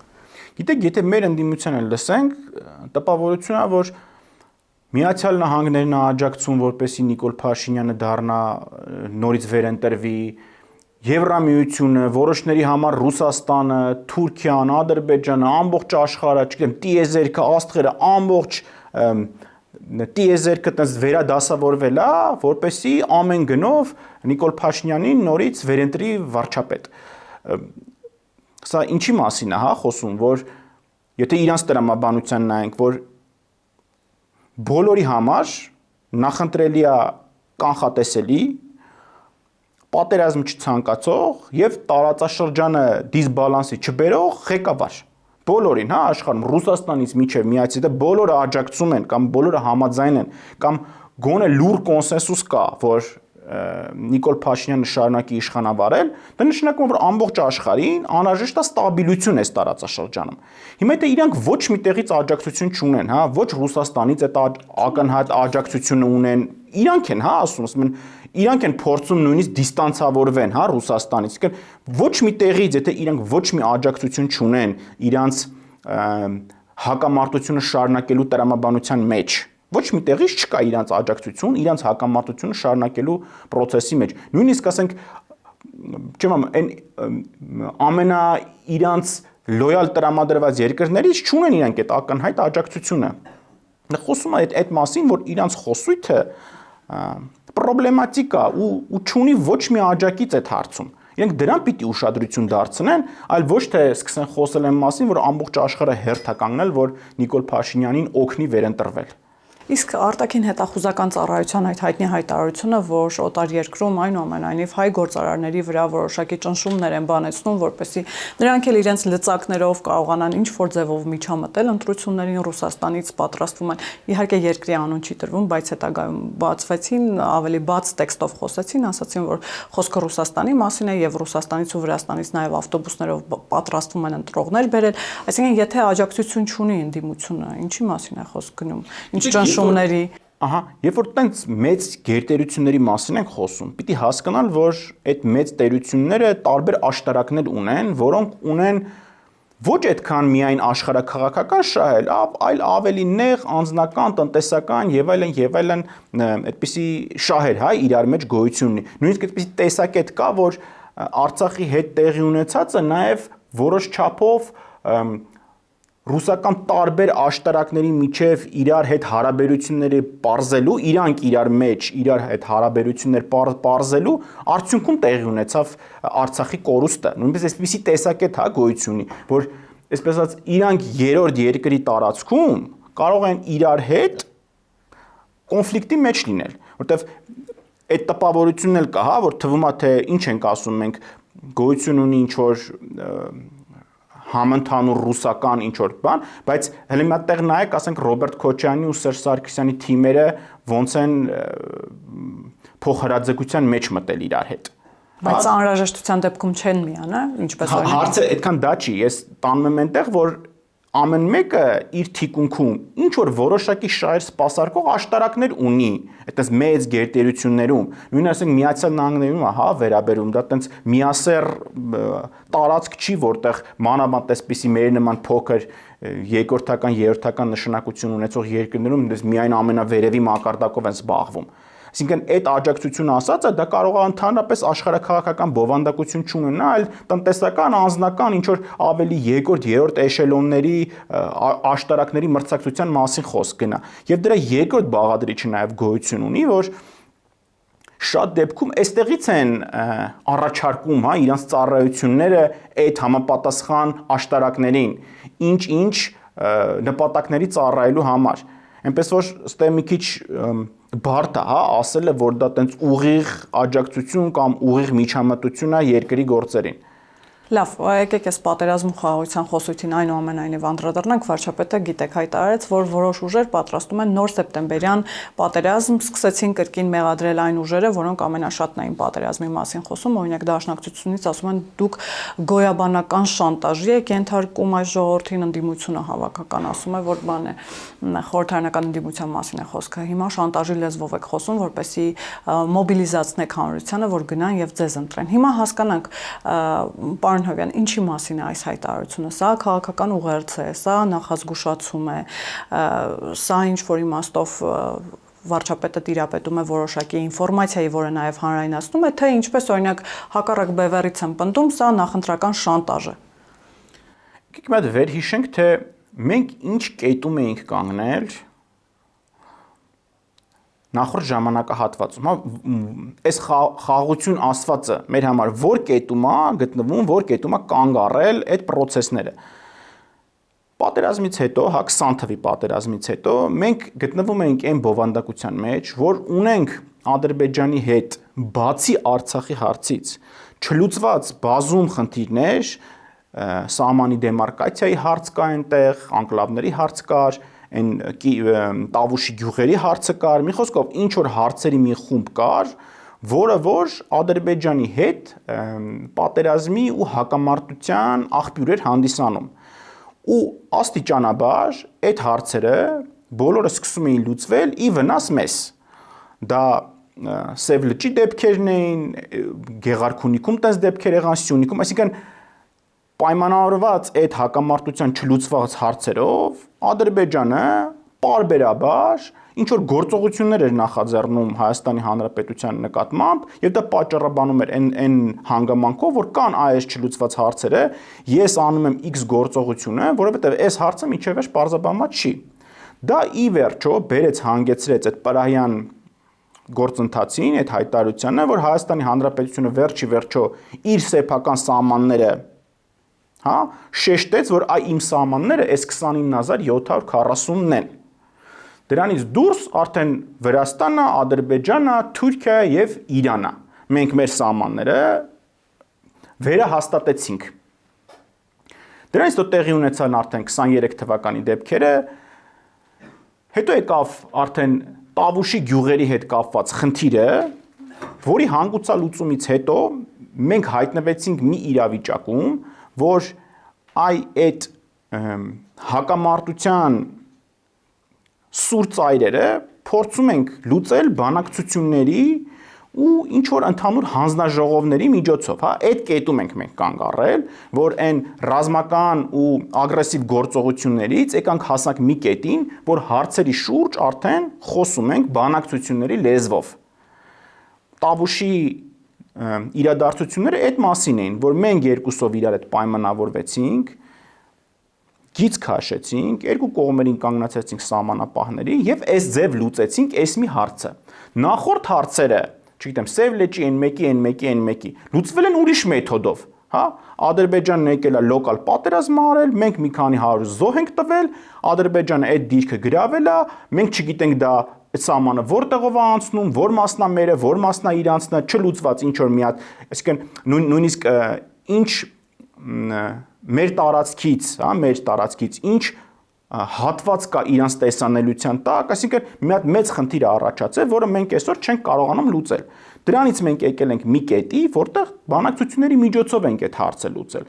Գիտեք, եթե մեր ընդդիմությանը լսենք, տպավորությունն է, որ Միացյալ Նահանգներն է աջակցում, որպեսզի Նիկոլ Փաշինյանը դառնա նորից վերընտրվի, Եվրամիությունը, որոշների համար Ռուսաստանը, Թուրքիան, Ադրբեջանը, ամբողջ աշխարհը, չգիտեմ, տիեզերքը, աստղերը, ամբողջ տիեզերքը տես վերադասավորվել է, որպեսզի ամեն գնով Նիկոլ Փաշինյանին նորից վերընտրի վարչապետ։ Սա ինչի մասին է, հա, խոսում, որ եթե իրանց տրամաբանության նայենք, որ բոլորի համար նախընտրելի է կանխատեսելի, պատերազմ չցանկացող եւ տարածաշրջանը դիսբալանսի չբերող ղեկավար։ Բոլորին, հա, աշխարհում Ռուսաստանից մինչև Միացյալ բոլորը աջակցում են կամ բոլորը համաձայն են կամ գոնե լուր կոնսենսուս կա, որ Նիկոլ Փաշինյանը շարունակի իշխանավարել, դա նշանակում է, որ ամբողջ աշխարհին անհրաժեշտ է ստաբիլություն այս տարածաշրջանում։ Հիմա եթե իրանք ոչ մի տեղից աջակցություն չունեն, հա, ոչ Ռուսաստանից այդ ակնհայտ աջակցությունը ունեն, իրանք են, հա, ասում են, իրանք են փորձում նույնիսկ դիստանցավորվեն, հա, Ռուսաստանից։ Իսկ ոչ մի տեղից, եթե իրանք ոչ մի աջակցություն չունեն իրանց հակամարտությունը շարունակելու տրամաբանության մեջ, ոչ մի տեղից չկա իրանց աջակցություն, իրանց հակամարտությունը շարունակելու process-ի մեջ։ Նույնիսկ ասենք, չեմ այն ամենա իրանց լոյալ տրամադրված երկրներից չունեն իրանք այդ ակնհայտ աջակցությունը։ Նա խոսում է այդ մասին, որ իրանց խոսույթը պրոբլեմատիկ է ու չունի ոչ մի աջակից այդ հարցում։ Իրենք դրան պիտի ուշադրություն դարձնեն, այլ ոչ թե սկսեն խոսել այն մասին, որ ամբողջ աշխարհը հերթ է կանգնել, որ Նիկոլ Փաշինյանին օգնի վերընտրվել։ Իսկ արտաքին հետախուզական ծառայության այդ հայտնի հայտարարությունը, որ օտար երկրում այնուամենայնիվ հայ գործարարների վրա որոշակի ճնշումներ են բանեցնում, որպեսզի նրանք էլ իրենց լծակներով կարողանան ինչ-որ ձևով միջամտել ընտրություններին, Ռուսաստանից պատրաստվում են, իհարկե երկրի անուն չի տրվում, բայց հետագայում բացվեցին, ավելի բաց տեքստով խոսեցին, ասացին, որ խոսքը Ռուսաստանի մասին է եւ Ռուսաստանից ու Վրաստանից նաեւ ավտոբուսներով պատրաստվում են ընտրողներ բերել, այսինքն եթե աջակցություն չունի ընդդիմությունը, ինչի մասին է խոսք գնում, ինչ շումների։ Ահա, երբ որ տենց մեծ գերտերությունների մասին ենք խոսում, պիտի հասկանալ, որ այդ մեծ տերությունները տարբեր աշտարակներ ունեն, որոնք ունեն ոչ այդքան միայն աշխարհաքաղաքական շահել, այլ ավելի նեղ, անձնական, տնտեսական եւ այլն, այդպիսի շահեր, հա, իրար մեջ գոյություն ունի։ Նույնիսկ այդպիսի տեսակետ կա, որ Արցախի հետ տեղի ունեցածը նաեւ որոշ չափով ռուսական տարբեր աշտարակների միջև իրար հետ հարաբերությունները պարզելու, իրանք իրար մեջ իրար հետ հարաբերություններ պարզելու արդյունքում տեղի ունեցավ Արցախի կորուստը։ Նույնպես այսպիսի տեսակետ հա գոյություն ունի, որ այսպես ասած իրանք երրորդ երկրի տարածքում կարող են իրար հետ կոնֆլիկտի մեջ լինել, որտեվ այդ տպավորությունն էլ կա, հա, որ թվում է թե ինչ ենք ասում մենք գոյություն ունի ինչ որ համընդհանուր ռուսական ինչ-որ բան, բայց հենց մի հատ տեղ նայեք, ասենք Ռոբերտ Քոչյանի ու Սերժ Սարգսյանի թիմերը ոնց են փոխհրաձգության մեջ մտել իրար հետ։ Բայց անհրաժեշտության դեպքում չեն միանա, ինչպես օրինակ։ Հարցը այդքան դա չի, ես տանում եմ այնտեղ, որ ամեն մեկը իր թիկունքում ինչ որ որոշակի շահեր սպասարկող աշտարակներ ունի, այդպես մեծ գերտերություններում, նույն ասենք Միացյալ Նահանգներում է, հա, վերաբերում, դա այդպես միասեռ տարածք չի, որտեղ մանավանդ այսպիսի մեր նման փոքր երկրորդական, երրորդական նշանակություն ունեցող երկրներում դες միայն ամենավերևի մակարդակով են զբաղվում։ Այսինքն այդ աջակցությունը ասածը դա կարող է ընդհանրապես աշխարհաքաղաքական բովանդակություն չունենա, այլ տնտեսական, անձնական ինչ որ ավելի երկրորդ, երրորդ էշելոնների աշտարակների մրցակցության մասին խոսք գնա։ Եվ դրա երկրորդ բաղադրիչը նաև գոյություն ունի, որ շատ դեպքում այստեղից են առաջարկում, հա, իրանց ծառայությունները այդ համապատասխան աշտարակներին, ինչ-ինչ նպատակների ծառայելու համար։ Այնպես որ ստե մի քիչ բարդ է, հա, ասել է, որ դա տենց ուղիղ աջակցություն կամ ուղիղ միջամտություն է երկրի գործերին։ Լավ, եկեք այս պատերազմի խաղաղության խոսույթին այնուամենայնիվ անդրադառնանք, վարչապետը գիտեք հայտարարեց, որ որոշ ուժեր պատրաստում են նոր սեպտեմբերյան պատերազմ, սկսեցին կրկին մեղադրել այն ուժերը, որոնք ամենաշատն էին պատերազմի մասին խոսում, օրինակ Դաշնակցությունից ասում են դուք գոյաբանական շանտաժի եք ենթարկում այս ժողովրդին, ընդդիմությունը հավաքական ասում է, որ բան է, խորհրդարանական ընդդիմության մասին է խոսքը, հիմա շանտաժի լեզվով եք խոսում, որպեսզի մոբիլիզացնեք հանրությանը, որ գնան եւ ձեզ ընտրեն։ Հիմա հասկանանք, պարոն Հովյան, ինչի մասին է այս հայտարարությունը, սա քաղաքական ուղերձ է, սա նախազգուշացում է, սա ինչ որ իմաստով վարչապետը տիրապետում է որոշակի ինֆորմացիայի, որը նաև հանրայնացնում է, թե ինչպես օրինակ հակառակ բևեռից են պնդում, սա նախընտրական շանտաժ է։ Եկեք մի հատ վերհիշենք, թե մենք ինչ կետում էինք կանգնել նախորդ ժամանակահատվածում, այս խաղաղություն ասվածը մեր համար որ կետում է գտնվում, որ կետում է կանգ առել այդ process-ները։ Պատերազմից հետո, 20 թվականի պատերազմից հետո մենք գտնվում էինք այն բովանդակության մեջ, որ ունենք Ադրբեջանի հետ բացի Արցախի հարցից չլուծված բազում խնդիրներ, սահմանի դեմարկացիայի հարց կա այնտեղ, անկլավների հարց կար, այն Տավուշի գյուղերի հարցը կար, մի խոսքով ինչ որ հարցերի մի խումբ կար, որը որ Ադրբեջանի հետ պատերազմի ու հակամարտության աղբյուր էր հանդիսանում։ Ու աստիճանաբար այդ հարցերը բոլորը սկսում էին լուծվել ի վնաս մեզ։ Դա Սև լճի դեպքերն էին, Գեղարքունիքում տես դեպքեր եղան, Սյունիքում, այսինքն պայմանավորված այդ հակամարտության չլուծված հարցերով Ադրբեջանը պարբերաբար ինչ որ գործողություններ էր նախաձեռնում Հայաստանի Հանրապետության նկատմամբ եւ դա պատճառաբանում էր այն հանգամանքով, որ կան այս չլուծված հարցերը, ես անում եմ X գործողությունը, որովհետեւ այս հարցը միջև էջ պարզաբանված չի։ Դա ի վերջո բերեց հանգեցրեց այդ պարահյան գործընթացին, այդ հայտարարությանը, որ Հայաստանի Հանրապետությունը վերջի վերջո իր սեփական սահմանները շեշտեց, որ այ իմ սահմանները այս 29740-ն են։ Դրանից դուրս արդեն Վրաստանը, Ադրբեջանը, Թուրքիա եւ Իրանը։ Մենք մեր սահմանները վերահաստատեցինք։ Դրանից հետո տեղի ունեցան արդեն 23 թվականի դեպքերը, հետո եկավ արդեն Տավուշի գյուղերի հետ կապված խնդիրը, որի հանգուցալուծումից հետո մենք հայտնվեցինք մի իրավիճակում, որ այդ հակամարտության սուր ծայրերը փորձում ենք լուծել բանակցությունների ու ինչ որ ընդհանուր հանձնաժողովների միջոցով, այդ կետում ենք մենք կանգ առել, որ այն ռազմական ու ագրեսիվ գործողություններից եկանք հասանք մի կետին, որ հարցերի շուրջ արդեն խոսում ենք բանակցությունների լեզվով։ Տավուշի իրադարձությունները այդ մասին էին, որ մենք երկուսով իրար հետ պայմանավորվեցինք, գիծ քաշեցինք, երկու կողմերին կանգնացրեցինք սահմանապահների եւ այս ձև լուծեցինք այս մի հարցը։ Նախորդ հարցերը, չգիտեմ, Սև լճի այն մեկի լուծվել են ուրիշ մեթոդով, Ադրբեջանն եկել է լոկալ պատերազմ արել, մենք մի քանի 100 զոհ ենք տվել, Ադրբեջանը այդ դիրքը գրավել է, մենք չգիտենք դա այդ սահմանը որտեղով է անցնում, որ մասնա մերը, որ մասնա իրանցնա, չլուծված ինչ որ մի հատ, այսինքն նույնիսկ ինչ մեր տարածքից ինչ հատված կա իրանց տեսանելիության տակ, այսինքն մի հատ մեծ խնդիր է առաջացել, որը մենք այսօր չենք կարողանում լուծել։ Դրանից մենք եկել ենք մի կետի, որտեղ բանակցությունների միջոցով ենք այդ հարցը լուծել։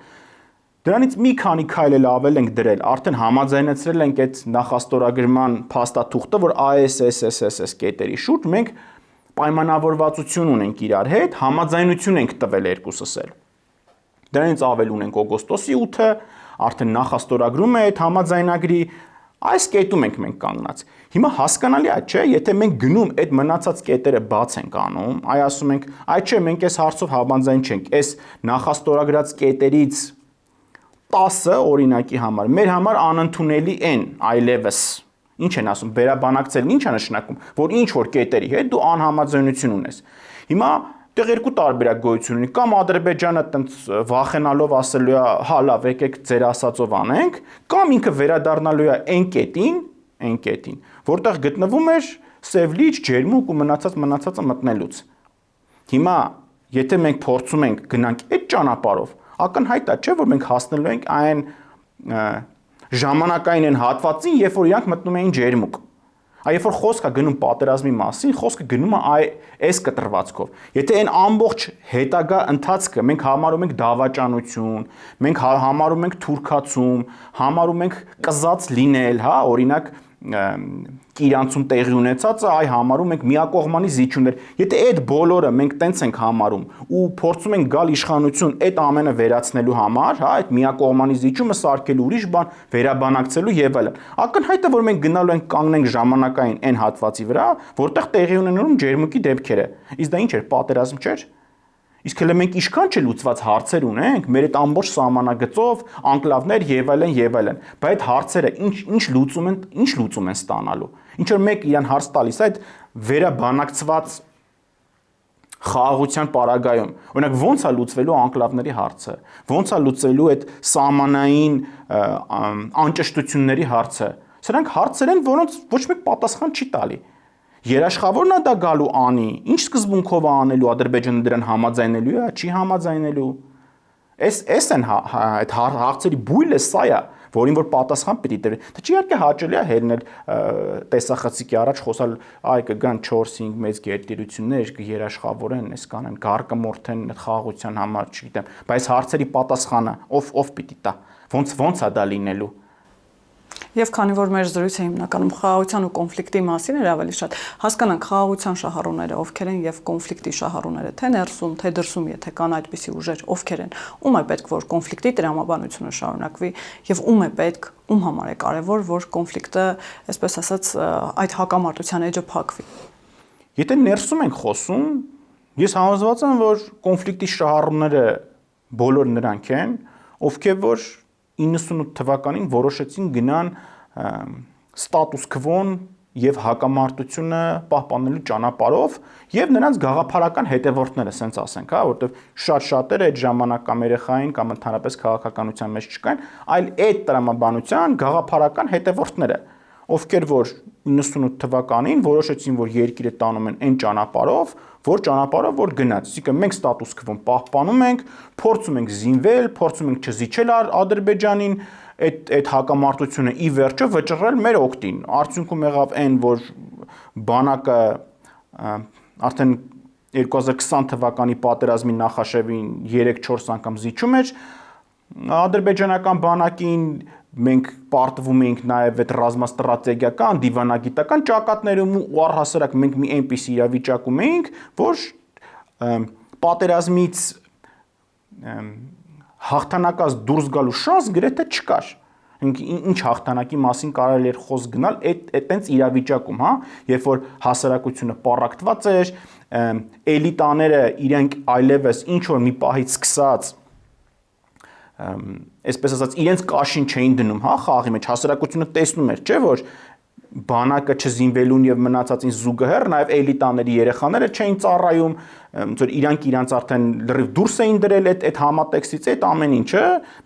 Դրանից մի քանի քայլ էլ ավել ենք դրել, արդեն համաձայնեցրել ենք այդ նախաստորագրման փաստաթուղթը, որ ASSSS կետերի շուրջ մենք պայմանավորվածություն ունենք իրար հետ, համաձայնություն ենք տվել երկուսս էլ։ Դրանից ավել ունենք օգոստոսի 8-ը, արդեն նախաստորագրում է այդ համաձայնագրի, այս կետում ենք մենք կանգնած։ Հիմա հասկանալի է, չէ, եթե մենք գնում այդ մնացած կետերը բաց ենք անում, այ ասում ենք, այ չէ, մենք այս հարցով համաձայն չենք, այս նախաստորագրած կետերից 10-ը օրինակի համար, մեր համար անընդունելի են այլևս։ Ինչ են ասում, վերաբանակցելն ինչ է նշանակում, որ ինչ որ կետերի հետ դու անհամաձայնություն ունես։ Հիմա դեռ երկու տարբերակ գոյություն ունի, կամ Ադրբեջանը տենց վախենալով ասելու է, հա լավ, եկեք ձեր ասածով անենք, կամ ինքը վերադառնալու է այն կետին, որտեղ գտնվում էր Սև լիճ, ջերմուկ ու մնացածը մտնելուց։ Հիմա, եթե մենք փորձում ենք գնանք այդ ճանապարհով, ակնհայտ է, չէ՞, որ մենք հասնելու ենք այն ժամանակային են հատվածին, երբ որ իրանք մտնում էին ջերմուկ։ Երբ որ խոսքը գնում պատերազմի մասին, խոսքը գնում է այս կտրվածքով։ Եթե այն ամբողջ հետագա ընթացքը մենք համարում ենք դավաճանություն, մենք համարում ենք թուրքացում, համարում ենք կզած լինել, հա, օրինակ Կիրանցում տեղի ունեցածը համարում ենք միակողմանի զիջումներ։ Եթե այդ բոլորը մենք տենց ենք համարում ու փորձում ենք գալ իշխանություն այդ ամենը վերացնելու համար, հա, այդ միակողմանի զիջումը սարքելու ուրիշ բան, վերաբանակցելու եւ այլն։ Ակնհայտ է, որ մենք գնալու ենք կանգնենք ժամանակային այն հատվածի վրա, որտեղ տեղի ունենալու ջերմուկի դեպքերը։ Իսկ դա ինչ էր, պատերազմ չէր։ Իսկ հենց մենք ինչքան չլուծված հարցեր ունենք, մեր այդ ամբողջ սահմանագծով, անկլավներ եւ այլն, բայց այդ հարցերը ինչ լուծում են ստանալու։ Ինչ որ մեկ իրան հարց տալիս այդ վերաբանակցված խաղաղության պարագայում։ Օրինակ ո՞նց է լուծվելու անկլավների հարցը, ո՞նց է լուծվելու այդ սահմանային անճշտությունների հարցը։ Սրանք հարցեր են, որոնց ոչ մեկ պատասխան չի տալի։ Երաշխավորն է դա գալու անի, ինչ սկզբունքով է անելու, Ադրբեջանը դրան համաձայնելու է, չի համաձայնելու։ Էս են այդ հարցերի բույլը սա է, որին որ պատասխան պիտի տրի։ Դա չի իհարկե հաճելի է հելնել տեսախցիկի առաջ խոսալ, այ կգան 4-5 մեծ գերտերություններ, կերաշխավորեն, այս կանեն, գար կմորթեն խաղաղության համար, չգիտեմ, բայց հարցերի պատասխանը ով պիտի տա։ Ոնց է դա լինելու։ Եվ քանի որ մեր զրույցը հիմնականում խաղաղության ու կոնֆլիկտի մասին էր, ավելի շատ հասկանանք խաղաղության շահառուները ովքեր են եւ կոնֆլիկտի շահառուները, թե ներսում, թե դրսում, եթե կան այդպիսի ուժեր, ովքեր են, ում է պետք որ կոնֆլիկտի տրամաբանությունը շարունակվի եւ ում է պետք, ում համար է կարեւոր, որ կոնֆլիկտը, այսպես ասած, այդ հակամարտության էջը փակվի։ Եթե ներսում ենք խոսում, ես համոզված եմ, որ կոնֆլիկտի շահառուները բոլոր նրանք են, ովքեր որ 98 թվականին որոշեցին գնան ստատուս քվոն եւ հակամարտությունը պահպանելու ճանապարհով եւ նրանց գաղափարական հետևորդները, ասենց ասենք, հա, որովհետեւ շատ-շատերը այդ ժամանակ կամ երեխային կամ ընդհանրապես քաղաքականության մեջ չկային, այլ այդ տրամաբանության գաղափարական հետևորդները, ովքեր որ 98 թվականին որոշեցին, որ երկիրը տանում են այն ճանապարհով, որ գնաց։ Այսինքն մենք ստատուս քվոն պահպանում ենք, փորձում ենք զինվել, փորձում ենք չզիջել Ադրբեջանին, այդ հակամարտությունը ի վերջո վճռել մեր օգտին։ Արդյունքում եղավ այն, որ բանակը արդեն 2020 թվականի պատերազմի նախաշեմին 3-4 անգամ զիջում էր ադրբեջանական բանակին, մենք պարտվում էինք նաև այդ ռազմաստրատեգիական, դիվանագիտական ճակատներում ու առհասարակ մենք մի այնպիսի իրավիճակում էինք, որ պատերազմից հաղթանակած դուրս գալու շանս գրեթե չկար։ Ինչ հաղթանակի մասին կարելի էր խոսք գնալ այտենց իրավիճակում, հա, երբ որ հասարակությունը պառակտված էր, էլիտաները իրենք այլևս ինչ որ մի պահից սկսած այսպես ասած իրենց կաշին չէին դնում, հա, խաղի մեջ հասարակությունը տեսնում էր, չէ՞ որ բանակը չզինվելուն եւ մնացածին զուգահեռ նաեւ էլիտաների երեխաները չէին ծառայում, ոնց որ իրանք արդեն լրիվ դուրս էին դրել այդ համատեքստից, այդ ամեն ինչը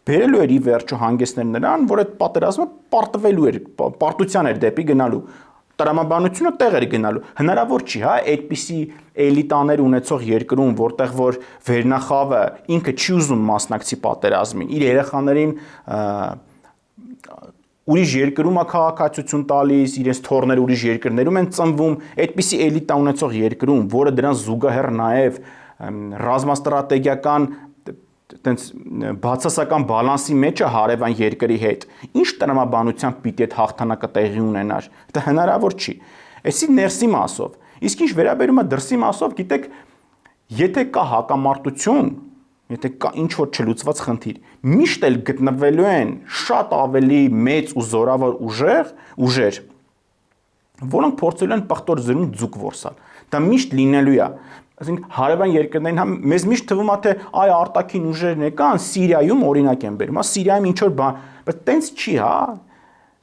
բերելու էր ի վերջո հանգեցնել նրան, որ այդ պատերազմը պարտվելու էր, պարտության էր դեպի գնալու։ Տրամաբանությունը տեղ էր գնալու։ Հնարավոր չի, հա, այդպիսի էլիտաներ ունեցող երկրում, որտեղ որ վերնախավը ինքը չի ուզում մասնակցի պատերազմին, իր երեխաներին ուրիշ երկրում է քաղաքացիություն տալիս, իրենց թորները ուրիշ երկրներում են ծնվում, այդպիսի էլիտա ունեցող երկրում, որը դրան զուգահեռ նաև ռազմաստրատեգիական տենց բացասական բալանսի մեջ է հարևան երկրի հետ։ Ինչ տրամաբանությամբ պիտի այդ հաղթանակը տեղի ունենար։ Դա հնարավոր չի։ Այսի ներսի մասով։ Իսկ ինչ վերաբերում է դրսի մասով, գիտեք, եթե կա հակամարտություն, եթե կա ինչ որ չլուծված խնդիր, միշտ էլ գտնվելու են շատ ավելի մեծ ու զորավոր ուժեր, որոնք փորձելու են պղտոր զրում ձուկ որսալ։ Դա միշտ լինելու է։ Այսինքն հարևան երկրներին հա մեզ միշտ թվում է թե այ արտաքին ուժերն եկան Սիրիայում օրինակ են բերում, հա Սիրիայում ինչ որ բան, բայց տենց չի, հա։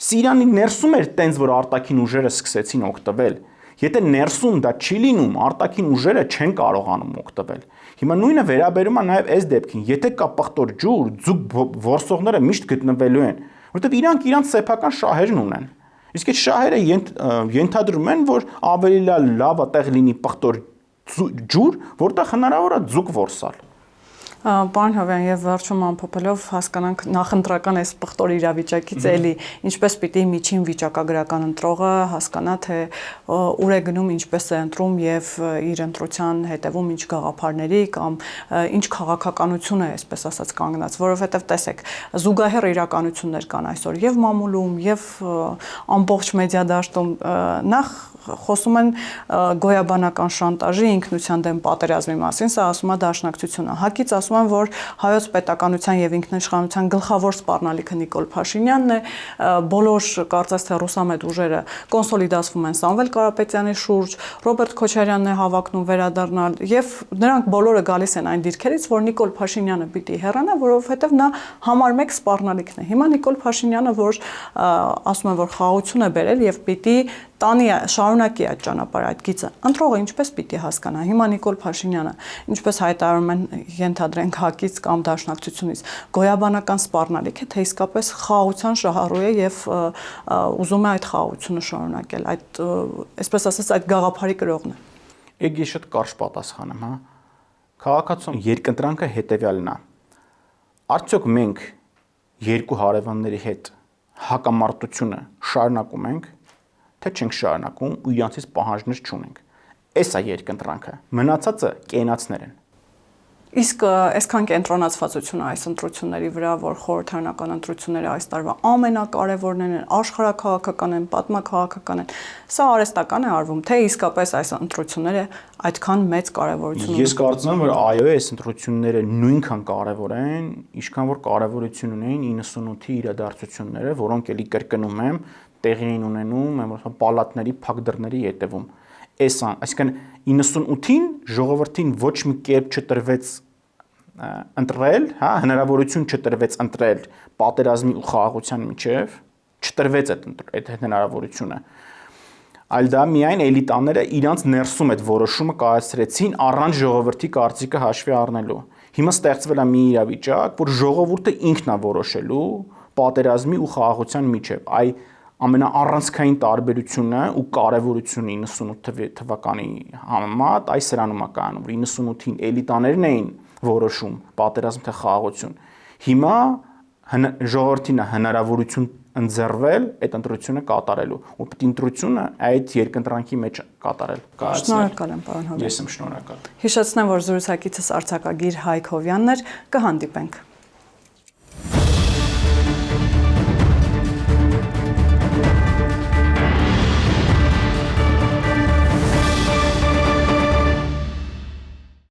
Սիրիանի ներսում էր տենց որ արտաքին ուժերը սկսեցին օգտվել։ Եթե ներսում դա չի լինում, արտաքին ուժերը չեն կարողանում օգտվել։ Հիմա նույնը վերաբերում է նաև այս դեպքին։ Եթե կա պղտոր ջուր, ձուկ որսողները միշտ գտնվելու են, որովհետև իրանք սեփական շահերն ունեն։ Իսկ այդ շահերը ենթադրում են, որ ավելի լավ է տեղ լինի պղտոր ջուր, որտեղ հնարավոր է ձուկ որսալ։ Պարոն Հովյան, եւ վերջում ամփոփելով հասկանանք նախընտրական այս պղտոր իրավիճակից էլի ինչպես պիտի միջին վիճակագրական ընտրողը հասկանա թե ուր է գնում, ինչպես է ընտրում եւ իր ընտրության հետևում ինչ գաղափարների կամ ինչ քաղաքականություն է, այսպես ասած, կանգնած, որովհետեւ տեսեք, զուգահեռ իրականություններ կան այսօր եւ մամուլում եւ ամբողջ մեդիա դաշտում նախ խոսում են գոյաբանական շանտաժի, ինքնության դեմ պատերազմի մասին, սա ասում է Դաշնակցությունը։ Հակից ասում են, որ հայոց պետականության եւ ինքնիշխանության գլխավոր սպառնալիքը Նիկոլ Փաշինյանն է, բոլոր կարծես թե ռուսամետ ուժերը կոնսոլիդացվում են Սամվել Կարապետյանի շուրջ, Ռոբերտ Քոչարյանն է հավակնում վերադառնալ եւ նրանք բոլորը գալիս են այն դիրքերից, որ Նիկոլ Փաշինյանը պիտի հեռանա, որովհետեւ նա համար 1 սպառնալիքն է։ Հիմա Նիկոլ Փաշինյանը, որ ասում են, որ խաղաղություն է բերել եւ պիտի տանի շարունակի այդ ճանապարհը, այդ գիծը։ Ընտրողը ինչպես պիտի հասկանա։ Հիմա Նիկոլ Փաշինյանը, ինչպես հայտարարում են, ենթադրենք ՀԱԿ-ից կամ Դաշնակցությունից, գոյաբանական սպառնալիք է, թե իսկապես խաղաղության շահառու է եւ ուզում է այդ խաղաղությունը շարունակել։ Այդ, այսպես ասած, այդ գաղափարի կրողն է։ Եկի շատ կարճ պատասխանեմ, հա։ Քաղաքացիական երկընտրանքը հետեւյալն է։ Արդյոք մենք երկու հարևանների հետ հակամարտությունը շարունակում ենք, թե չենք շարունակում ու իրանցից պահանջներ չունենք։ Էս է երկընտրանքը։ Մնացածը կենացներ են։ Իսկ այսքան կենտրոնացվածությունը այս ընտրությունների վրա, որ խորհրդարանական ընտրությունները այս տարվա ամենակարևորն են, աշխարհաքաղաքական են, պատմաքաղաքական են, սա արհեստական է արվում, թե իսկապես այս ընտրությունները այդքան մեծ կարևորություն ունեն։ Ես կարծում եմ, որ այո, այս ընտրությունները նույնքան կարևոր են, ինչքան որ կարևորություն ունեն 98-ի իրադարձությունները, որոնք էլի կրկնում եմ, տեղի են ունենում պալատների փակ դռների ետևում։ Այսինքն 98-ին ժողովրդին ոչ մի կերպ չտրվեց ընտրել, հա, հնարավորություն չտրվեց ընտրել պատերազմի ու խաղաղության միջև, չտրվեց այդ հնարավորությունը։ Այլ դա միայն էլիտաները իրանց ներսում այդ որոշումը կայացրեցին առանց ժողովրդի կարծիքը հաշվի առնելու։ Հիմա ստեղծվել է մի իրավիճակ, որ ժողովուրդը ինքն է որոշելու պատերազմի ու խաղաղության միջև։ Ամենաառանցքային տարբերությունը ու կարևորությունը 98 թվականի համեմատ այս սրանում է կայանում, որ 98-ին էլիտաներն էին որոշում պատերազմ թե խաղաղություն։ Հիմա ժողովրդին է հնարավորություն ընձեռվել այդ ընտրությունը կատարելու, ու պետք է ընտրությունը այդ երկընտրանքի մեջ կատարել։ Շնորհակալ եմ, պարոն Հովյան։ Ես եմ շնորհակալ։ Հիշեցնեմ, որ զրուցակիցս արձակագիր Հայկ Հովյանն էր, կհանդիպենք։